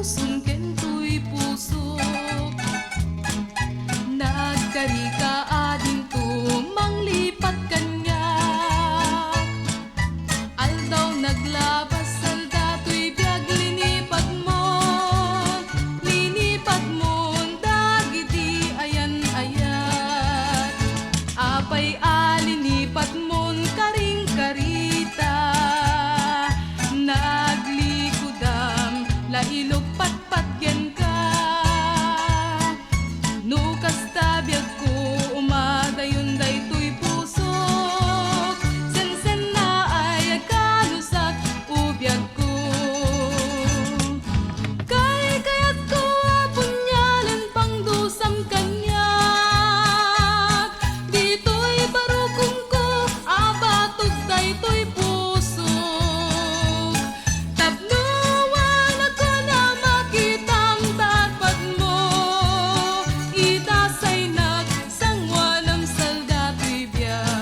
tapuson ken tuy pusok. Nagkarika adin tu manglipat kanyak. Aldaw naglabas salda tuy biag linipat mon dagiti ayan-ayat. Apay alinipat mon karing karita. Naglikudam lailog patpatgen ka. No kasta biag ko umadayon daytoy pusok. Sen na ay kanusak ubiag ko. Kayat ko punyalan pang dusam kanyak. Dito'y barukong ko abatog daytoy pusok. Tapnuan ako na makitam tatpat mo. Itasay nagsangwalam salda tuy biag.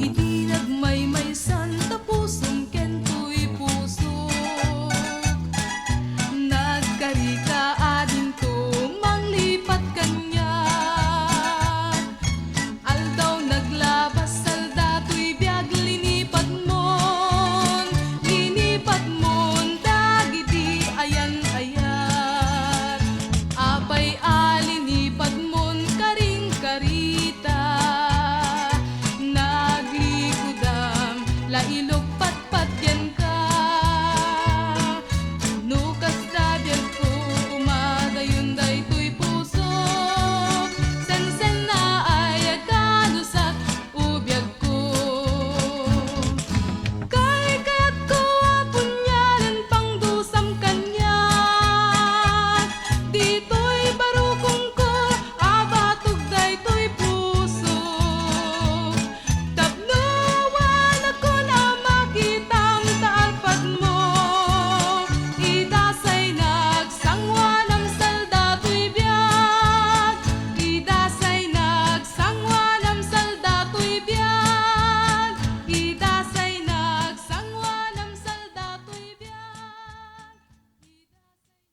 Idi nagmaymaysan tapuson ken tuy pusok. Nagkarika adin to manglipat kanyak. Aldaw naglabas salda tuy biag linipat mon dagiti ayan-ayat. Apay alinipat mon karing karita. Naglikudam lailog